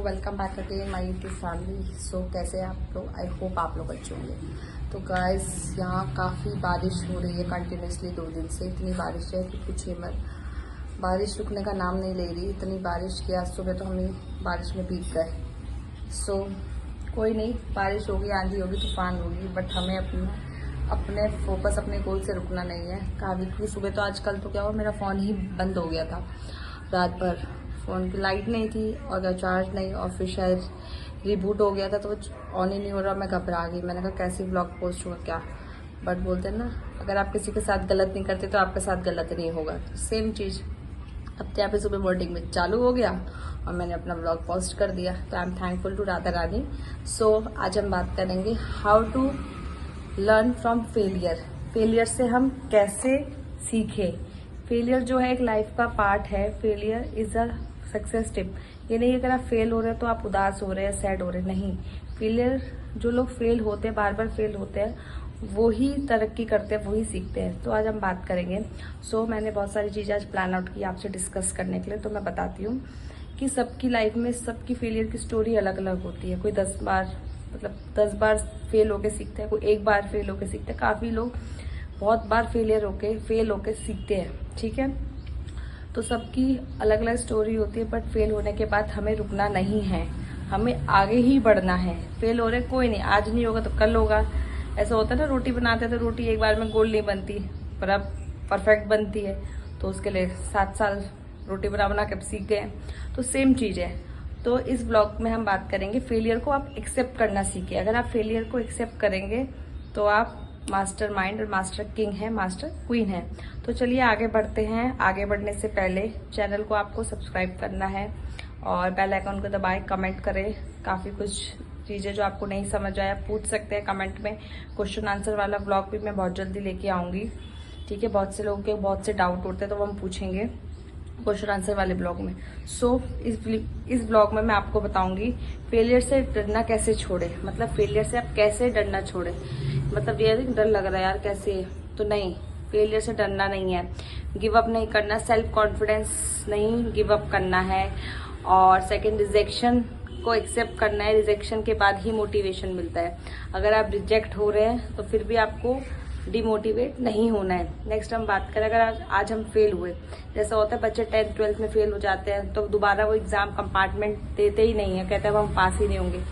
Welcome back again my YouTube family. So कैसे हैं आप लोग? आई होप आप लोग अच्छे होंगे। तो गाइस यहाँ काफ़ी बारिश हो रही है कंटिन्यूसली 2 दिन से। इतनी बारिश है कि पूछिए मत। बारिश रुकने का नाम नहीं ले रही। इतनी बारिश की आज सुबह तो हम बारिश में भीग गए। सो कोई नहीं, बारिश होगी, आंधी होगी, तूफान होगी, बट हमें अपने फोकस अपने गोल से रुकना नहीं है। क्योंकि सुबह तो आजकल तो क्या हुआ, मेरा फ़ोन ही बंद हो गया था रात भर। फ़ोन की लाइट नहीं थी और चार्ज नहीं, और फिर शायद रिबूट हो गया था तो वो ऑन ही नहीं हो रहा। मैं घबरा गई, मैंने कहा कैसे व्लॉग पोस्ट होगा क्या। बट बोलते हैं ना, अगर आप किसी के साथ गलत नहीं करते तो आपके साथ गलत नहीं होगा। तो सेम चीज़ अब यहाँ पे सुबह मॉर्निंग में चालू हो गया और मैंने अपना व्लॉग पोस्ट कर दिया। तो I am thankful to Radha Rani. So आज हम बात करेंगे how to learn from failure. Failure से हम कैसे सीखें। फेलियर जो है एक लाइफ का पार्ट है। Failure is a success tip. ये नहीं अगर आप फेल हो रहे हैं तो आप उदास हो रहे हैं, सैड हो रहे हैं, नहीं। फेलियर, जो लोग फेल होते हैं, बार बार फेल होते हैं, वो ही तरक्की करते हैं, वही सीखते हैं। तो आज हम बात करेंगे। मैंने बहुत सारी चीज़ें आज प्लान आउट की आपसे डिस्कस करने के लिए। तो मैं बताती हूँ कि सबकी लाइफ में सबकी फेलियर की स्टोरी अलग अलग होती है। कोई 10 बार फेल होके सीखता है, कोई 1 बार फेल होके सीखता है। काफ़ी लोग बहुत बार फेल होके सीखते हैं, ठीक है। तो सबकी अलग अलग स्टोरी होती है। बट फेल होने के बाद हमें रुकना नहीं है, हमें आगे ही बढ़ना है। फेल हो रहे कोई नहीं, आज नहीं होगा तो कल होगा। ऐसा होता है ना, रोटी बनाते हैं तो रोटी एक बार में गोल नहीं बनती, पर अब परफेक्ट बनती है। तो उसके लिए 7 साल रोटी बना के सीख गए। तो सेम चीज़ है। तो इस ब्लॉग में हम बात करेंगे फेलियर को आप एक्सेप्ट करना सीखिए। अगर आप फेलियर को एक्सेप्ट करेंगे तो आप मास्टर माइंड और मास्टर किंग है, मास्टर क्वीन है। तो चलिए आगे बढ़ते हैं। आगे बढ़ने से पहले चैनल को आपको सब्सक्राइब करना है और बेल आइकन को दबाएं, कमेंट करें। काफ़ी कुछ चीज़ें जो आपको नहीं समझ आया पूछ सकते हैं कमेंट में। क्वेश्चन आंसर वाला ब्लॉग भी मैं बहुत जल्दी लेके आऊँगी, ठीक है। बहुत से लोगों के बहुत से डाउट होते हैं तो वो हम पूछेंगे क्वेश्चन आंसर वाले ब्लॉग में। इस ब्लॉग में मैं आपको बताऊंगी फेलियर से डरना कैसे छोड़े। मतलब फेलियर से आप कैसे डरना छोड़े। मतलब ये डर लग रहा है यार कैसे, तो नहीं, फेलियर से डरना नहीं है। गिव अप नहीं करना, सेल्फ कॉन्फिडेंस नहीं गिव अप करना है। और सेकंड, रिजेक्शन को एक्सेप्ट करना है। रिजेक्शन के बाद ही मोटिवेशन मिलता है। अगर आप रिजेक्ट हो रहे हैं तो फिर भी आपको डिमोटिवेट नहीं होना है। नेक्स्ट हम बात करें, अगर आज हम फेल हुए, जैसा होता है बच्चे 10th 12th में फेल हो जाते हैं तो दोबारा वो एग्जाम कंपार्टमेंट देते ही नहीं है, कहते हैं हम पास ही नहीं होंगे।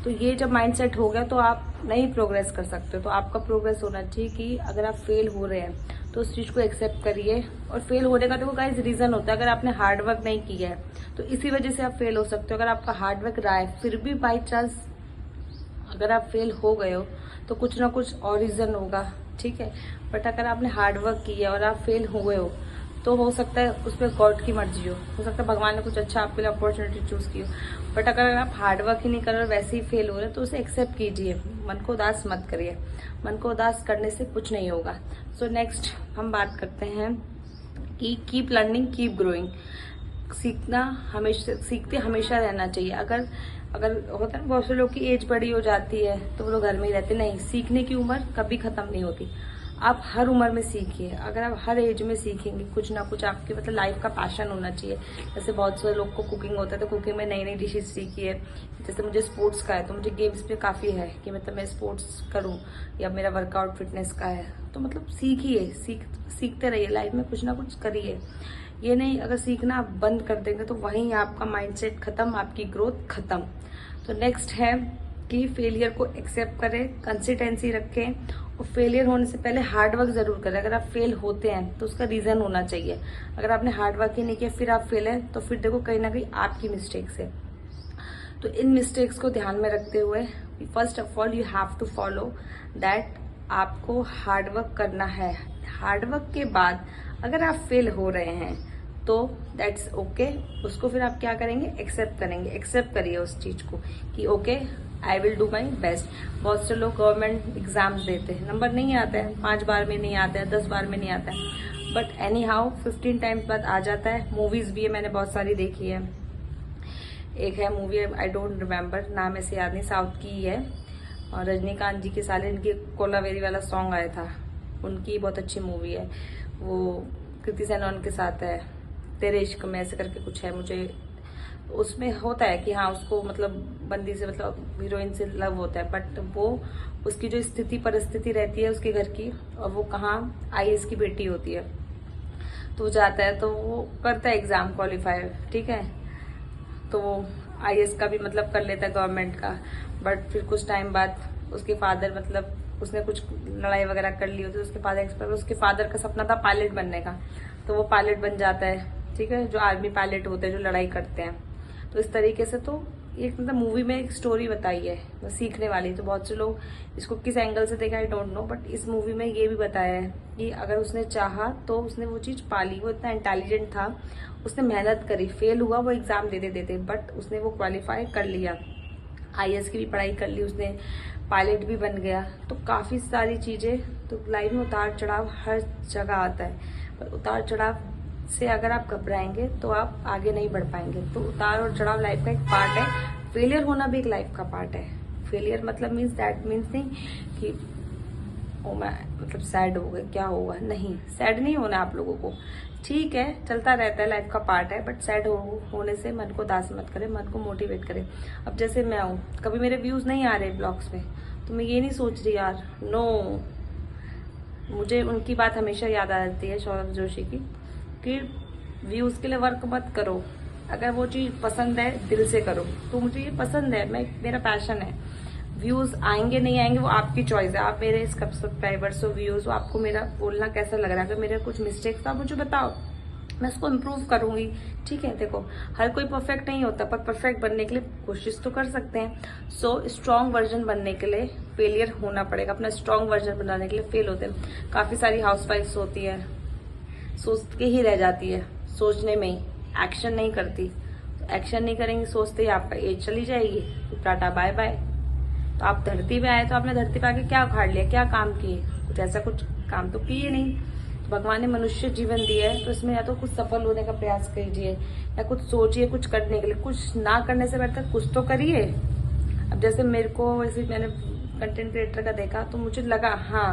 तो ये जब माइंडसेट हो गया तो आप नहीं प्रोग्रेस कर सकते। तो आपका प्रोग्रेस होना चाहिए कि अगर आप फेल हो रहे हैं तो उस चीज़ को एक्सेप्ट करिए। और फेल होने का देखो गाइस रीज़न होता है। अगर आपने हार्ड वर्क नहीं किया है तो इसी वजह से आप फेल हो सकते हो। अगर आपका हार्ड वर्क रहा है फिर भी बाई चांस अगर आप फेल हो गए हो तो कुछ ना कुछ और रीज़न होगा, ठीक है। बट अगर आपने हार्ड वर्क किया और आप फेल हुए हो तो हो सकता है उसमें गॉड की मर्जी हो सकता है भगवान ने कुछ अच्छा आपके लिए अपॉर्चुनिटी चूज की हो। बट अगर आप हार्ड वर्क ही नहीं कर रहे और वैसे ही फेल हो रहे तो उसे एक्सेप्ट कीजिए। मन को उदास मत करिए, मन को उदास करने से कुछ नहीं होगा। सो नेक्स्ट हम बात करते हैं कि कीप लर्निंग कीप ग्रोइंग। सीखना हमेशा, सीखते हमेशा रहना चाहिए। अगर होता है ना बहुत से लोग की एज बड़ी हो जाती है तो वो लोग घर में ही रहते, नहीं, सीखने की उम्र कभी खत्म नहीं होती। आप हर उम्र में सीखिए। अगर आप हर एज में सीखेंगे कुछ ना कुछ, आपके मतलब लाइफ का पैशन होना चाहिए। जैसे बहुत से लोग को कुकिंग होता है तो कुकिंग में नई नई डिशेज सीखिए। जैसे मुझे स्पोर्ट्स का है तो मुझे गेम्स में काफ़ी है कि मतलब मैं स्पोर्ट्स करूँ, या मेरा वर्कआउट फिटनेस का है तो मतलब सीखिए, सीखते रहिए। लाइफ में कुछ ना कुछ करिए। ये नहीं अगर सीखना आप बंद कर देंगे तो वहीं आपका माइंडसेट खत्म, आपकी ग्रोथ खत्म। तो नेक्स्ट है कि फेलियर को एक्सेप्ट करें, कंसिस्टेंसी रखें और फेलियर होने से पहले हार्ड वर्क जरूर करें। अगर आप फेल होते हैं तो उसका रीजन होना चाहिए। अगर आपने हार्ड वर्क ही नहीं किया फिर आप फेल हैं तो फिर देखो कहीं ना कहीं आपकी मिस्टेक्स है। तो इन मिस्टेक्स को ध्यान में रखते हुए first of all you have to follow that आपको हार्ड वर्क करना है। हार्ड वर्क के बाद अगर आप फेल हो रहे हैं तो दैट्स ओके। उसको फिर आप क्या करेंगे, एक्सेप्ट करेंगे। एक्सेप्ट करिए उस चीज को कि okay I will do my best. बहुत से लोग गवर्नमेंट एग्जाम्स देते हैं, नंबर नहीं आता है, 5 बार में नहीं आता है, 10 बार में नहीं आता है, बट एनी हाउ 15 टाइम्स बाद आ जाता है। मूवीज भी है, मैंने बहुत सारी देखी है। एक है मूवी, आई डोंट रिमेम्बर, नाम ऐसे याद नहीं, साउथ की ही है और रजनीकांत जी के साले इनकी कोलावेरी वाला सॉन्ग आया था, उनकी बहुत अच्छी मूवी है वो। कृति सेनन के साथ है, तेरे इश्क में ऐसे करके कुछ है, मुझे उसमें होता है कि हाँ उसको मतलब बंदी से मतलब हीरोइन से लव होता है, बट वो उसकी जो स्थिति परिस्थिति रहती है उसके घर की, और वो कहाँ आईएएस की बेटी होती है, तो वो जाता है तो वो करता है एग्जाम क्वालिफाई, ठीक है, तो वो आईएएस का भी मतलब कर लेता है गवर्नमेंट का। बट फिर कुछ टाइम बाद उसके फादर मतलब उसने कुछ लड़ाई वगैरह कर ली होती है, उसके फादर एक्सपायर, उसके फादर का सपना था पायलट बनने का, तो वो पायलट बन जाता है, ठीक है, जो आर्मी पायलट होते हैं जो लड़ाई करते हैं। तो इस तरीके से तो एक मतलब मूवी में एक स्टोरी बताई है, वो सीखने वाली। तो बहुत से लोग इसको किस एंगल से देखा आई डोंट नो, बट इस मूवी में ये भी बताया है कि अगर उसने चाहा तो उसने वो चीज पाली। वो इतना इंटेलिजेंट था, उसने मेहनत करी, फेल हुआ वो एग्जाम देते देते, बट उसने वो क्वालिफाई कर लिया, आईएएस की भी पढ़ाई कर ली उसने, पायलट भी बन गया। तो काफी सारी चीजें, तो लाइफ में उतार चढ़ाव हर जगह आता है, पर उतार चढ़ाव से अगर आप घबराएंगे तो आप आगे नहीं बढ़ पाएंगे। तो उतार और चढ़ाव लाइफ का एक पार्ट है, फेलियर होना भी एक लाइफ का पार्ट है। फेलियर मतलब मीन्स दैट मीन्स नहीं कि ओ मैं मतलब सैड हो गए क्या होगा, नहीं, सैड नहीं होना आप लोगों को, ठीक है, चलता रहता है, लाइफ का पार्ट है, बट सैड होने से मन को दास मत करे, मन को मोटिवेट करे। अब जैसे मैं हूँ, कभी मेरे व्यूज नहीं आ रहे ब्लॉग्स में, तो मैं ये नहीं सोच रही यार, नो, मुझे उनकी बात हमेशा याद आ जाती है सौरभ जोशी की, कि व्यूज के लिए वर्क मत करो, अगर वो चीज पसंद है दिल से करो। तो मुझे ये पसंद है, मेरा पैशन है, व्यूज आएंगे नहीं आएंगे वो आपकी चॉइस है, आप मेरे सब्सक्राइबर्स हो, व्यूज हो, आपको मेरा बोलना कैसा लग रहा है, अगर मेरे कुछ मिस्टेक्स तो आप मुझे बताओ, मैं उसको इम्प्रूव करूंगी, ठीक है। देखो हर कोई परफेक्ट नहीं होता, पर परफेक्ट बनने के लिए कोशिश तो कर सकते हैं। सो स्ट्रॉन्ग वर्जन बनने के लिए फेलियर होना पड़ेगा, अपना स्ट्रॉन्ग वर्जन बनाने के लिए फेल होते हैं। काफी सारी हाउसवाइफ्स होती है, सोच के ही रह जाती है, सोचने में ही, एक्शन नहीं करती। तो एक्शन नहीं करेंगे, सोचते ही आपका एज चली जाएगी, तो टाटा बाय बाय। तो आप धरती पे आए तो आपने धरती पे आके क्या उखाड़ लिया, क्या काम किए, कुछ ऐसा कुछ काम तो किए नहीं। तो भगवान ने मनुष्य जीवन दिया है, तो इसमें या तो कुछ सफल होने का प्रयास कीजिए, या कुछ सोचिए कुछ करने के लिए, कुछ ना करने से बेहतर कुछ तो करिए। अब जैसे मेरे को, वैसे मैंने कंटेंट क्रिएटर का देखा तो मुझे लगा हाँ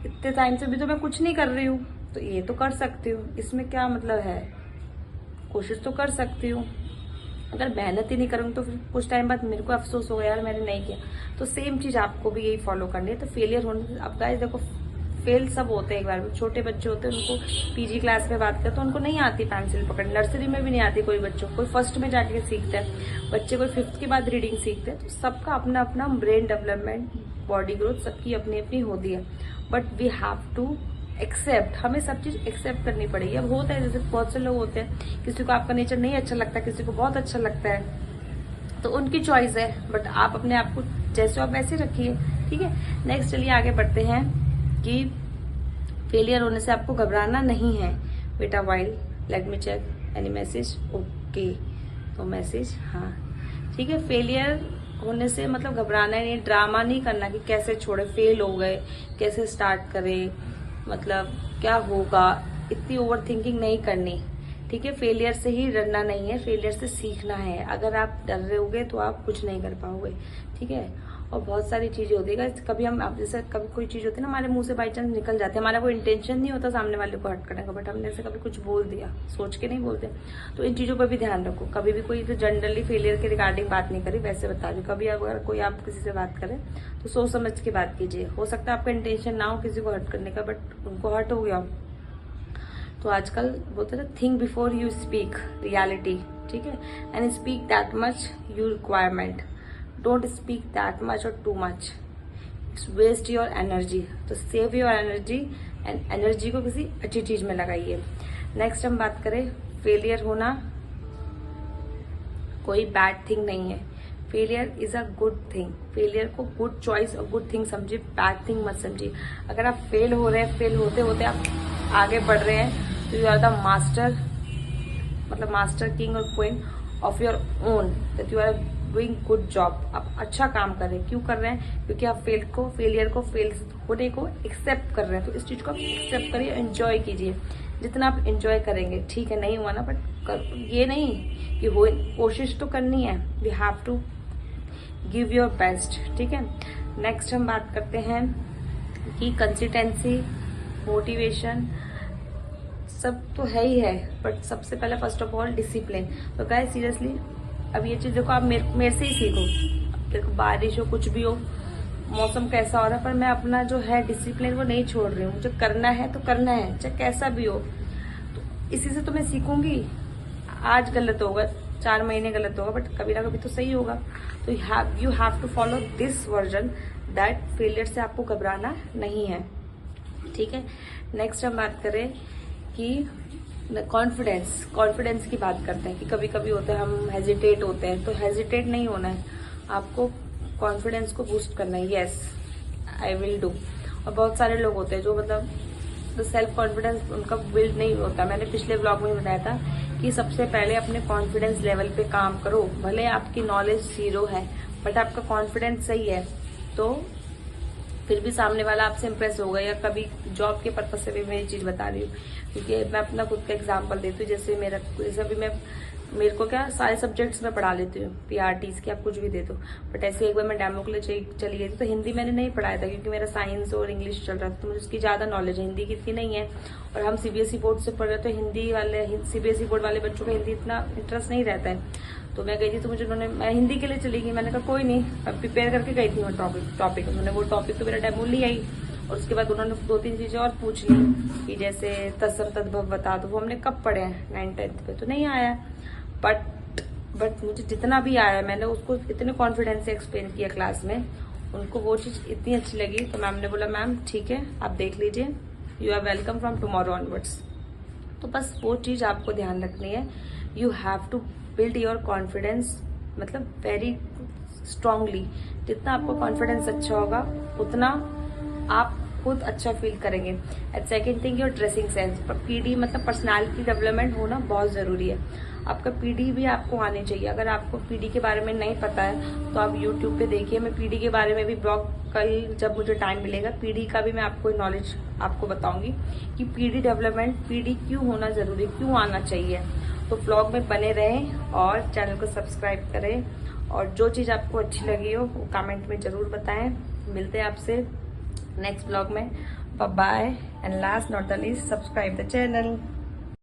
इतने टाइम से भी तो मैं कुछ नहीं कर रही हूँ, तो ये तो कर सकती हूँ, इसमें क्या मतलब है, कोशिश तो कर सकती हूँ। अगर मेहनत ही नहीं करूंगी तो फिर कुछ टाइम बाद मेरे को अफसोस होगा यार मैंने नहीं किया। तो सेम चीज आपको भी यही फॉलो करनी है। तो फेलियर होने, अब गाइस देखो फेल सब होते हैं एक बार में, छोटे बच्चे होते हैं उनको पीजी क्लास में बात करते तो उनको नहीं आती पेंसिल पकड़नी, नर्सरी में भी नहीं आती कोई बच्चों, कोई फर्स्ट में जाके सीखता है बच्चे, कोई फिफ्थ के बाद रीडिंग सीखते हैं। तो सबका अपना अपना ब्रेन डेवलपमेंट, बॉडी ग्रोथ सबकी अपनी अपनी होती है, but we have to accept, हमें सब चीज एक्सेप्ट करनी पड़ेगी। अब होता है जैसे बहुत से लोग होते हैं, किसी को आपका नेचर नहीं अच्छा लगता, किसी को बहुत अच्छा लगता है, तो उनकी चॉइस है, बट आप अपने आप को जैसे आप वैसे रखिए, ठीक है। नेक्स्ट चलिए आगे बढ़ते हैं कि फेलियर होने से आपको घबराना नहीं है बेटा। While let me check any message, okay, तो मैसेज हाँ ठीक है। फेलियर होने से मतलब घबराना ही नहीं, ड्रामा नहीं करना कि कैसे छोड़े, फेल हो गए कैसे स्टार्ट करें, मतलब क्या होगा, इतनी ओवर थिंकिंग नहीं करनी, ठीक है। फेलियर से ही डरना नहीं है, फेलियर से सीखना है। अगर आप डर रहे होगे तो आप कुछ नहीं कर पाओगे, ठीक है। और बहुत सारी चीजें होती है, कभी हम जैसे कभी कोई चीज होती है ना हमारे मुंह से बाई चांस निकल जाती है, हमारा कोई इंटेंशन नहीं होता सामने वाले को हर्ट करने का, बट हमने से कभी कुछ बोल दिया, सोच के नहीं बोलते। तो इन चीजों पर भी ध्यान रखो। कभी भी कोई तो जनरली फेलियर के रिगार्डिंग बात नहीं करी, वैसे बता रही, कभी अगर कोई आप किसी से बात करे तो सोच समझ के बात कीजिए। हो सकता है आपका इंटेंशन ना हो किसी को हर्ट करने का, बट उनको हर्ट हो गया। तो आजकल बोलते हैं think before you speak reality, ठीक है, and speak that much you requirement, don't speak that much और too much, it's waste your energy. तो save your energy, and energy को किसी अच्छी चीज में लगाइए। नेक्स्ट हम बात करें, फेलियर होना कोई बैड थिंग नहीं है, failure is a good thing. Failure को गुड चॉइस और गुड थिंग समझिए, बैड थिंग मत समझिए। अगर आप फेल हो रहे हैं, फेल होते होते आप आगे बढ़ रहे हैं, तो यू आर द मास्टर, मतलब मास्टर किंग और queen of your own, that you are doing good job. आप अच्छा काम कर रहे हैं, क्यों कर रहे हैं, क्योंकि आप फेलियर को फेल होने को एक्सेप्ट कर रहे हैं। तो इस चीज को आप एक्सेप्ट करिए, एंजॉय कीजिए, जितना आप एंजॉय करेंगे, ठीक है। नहीं हुआ ना, बट ये नहीं कि हो, कोशिश तो करनी है, we have to give your best, ठीक है। नेक्स्ट हम बात करते हैं कि कंसिस्टेंसी, मोटिवेशन, सब तो है ही है, बट सबसे पहले फर्स्ट ऑफ ऑल डिसिप्लिन। तो गाइस सीरियसली अब ये चीज देखो, आप मेरे से ही सीखो। देखो बारिश हो, कुछ भी हो, मौसम कैसा हो रहा है, पर मैं अपना जो है डिसिप्लिन वो नहीं छोड़ रही हूँ। मुझे करना है तो करना है, चाहे कैसा भी हो। तो इसी से तो मैं सीखूंगी। आज गलत होगा, 4 महीने गलत होगा, बट कभी ना कभी तो सही होगा। तो you have to follow this version that failure से आपको घबराना नहीं है, ठीक है। नेक्स्ट हम बात करें कि कॉन्फिडेंस की बात करते हैं कि कभी कभी होता है हम हेजिटेट होते हैं, तो हेजिटेट नहीं होना है, आपको कॉन्फिडेंस को बूस्ट करना है। Yes I will do. और बहुत सारे लोग होते हैं जो मतलब तो सेल्फ कॉन्फिडेंस उनका बिल्ड नहीं होता। मैंने पिछले ब्लॉग में बताया था कि सबसे पहले अपने कॉन्फिडेंस लेवल पे काम करो। भले आपकी नॉलेज 0 है, बट आपका कॉन्फिडेंस सही है तो फिर भी सामने वाला आपसे इम्प्रेस होगा। या कभी जॉब के पर्पज से भी मैं ये चीज बता रही हूँ, क्योंकि मैं अपना खुद का एग्जांपल देती हूँ। जैसे अभी मेरे को क्या सारे सब्जेक्ट्स में पढ़ा लेती हूँ, पीआरटीज की आप कुछ भी दे दो। बट ऐसे एक बार मैं डेमो के लिए चली गई थी, तो हिंदी मैंने नहीं पढ़ाया था क्योंकि मेरा साइंस और इंग्लिश चल रहा था, तो मुझे उसकी ज्यादा नॉलेज है, हिंदी की इतनी नहीं है। और हम सीबीएसई बोर्ड से पढ़ रहे, तो सीबीएसई बोर्ड वाले बच्चों का हिंदी इतना इंटरेस्ट नहीं रहता है। तो मैं गई थी, तो मैं हिंदी के लिए चली गई। मैंने कहा कोई नहीं, अब प्रिपेयर करके गई थी मैं टॉपिक। उन्होंने वो टॉपिक तो मेरा डेमो ली आई, और उसके बाद उन्होंने 2-3 चीजें और पूछ ली कि जैसे तत्सम तद्भव बता दो। वो हमने कब पढ़े हैं, 9th-10th पे, तो नहीं आया। बट मुझे जितना भी आया मैंने उसको इतने कॉन्फिडेंस से एक्सप्लेन किया क्लास में, उनको वो चीज इतनी अच्छी लगी। तो मैम ने बोला मैम ठीक है आप देख लीजिए, you are welcome from tomorrow onwards. तो बस वो चीज आपको ध्यान रखनी है, you have to build your confidence, मतलब वेरी स्ट्रांगली। जितना आपको कॉन्फिडेंस अच्छा होगा उतना आप खुद अच्छा फील करेंगे। And second thing your dressing sense, PD मतलब पर्सनालिटी डेवलपमेंट होना बहुत जरूरी है। आपका पीडी भी आपको आनी चाहिए। अगर आपको पीडी के बारे में नहीं पता है तो आप यूट्यूब पे देखिए, मैं पीडी के बारे में भी ब्लॉग कल जब मुझे टाइम मिलेगा पीडी का भी मैं आपको नॉलेज आपको बताऊंगी कि पीडी डेवलपमेंट, पीडी क्यों होना जरूरी, क्यों आना चाहिए। तो ब्लॉग में बने रहें और चैनल को सब्सक्राइब करें, और जो चीज आपको अच्छी लगी हो वो कमेंट में जरूर बताएं। मिलते हैं आपसे नेक्स्ट ब्लॉग में। Bye bye, and last not the least, subscribe the channel.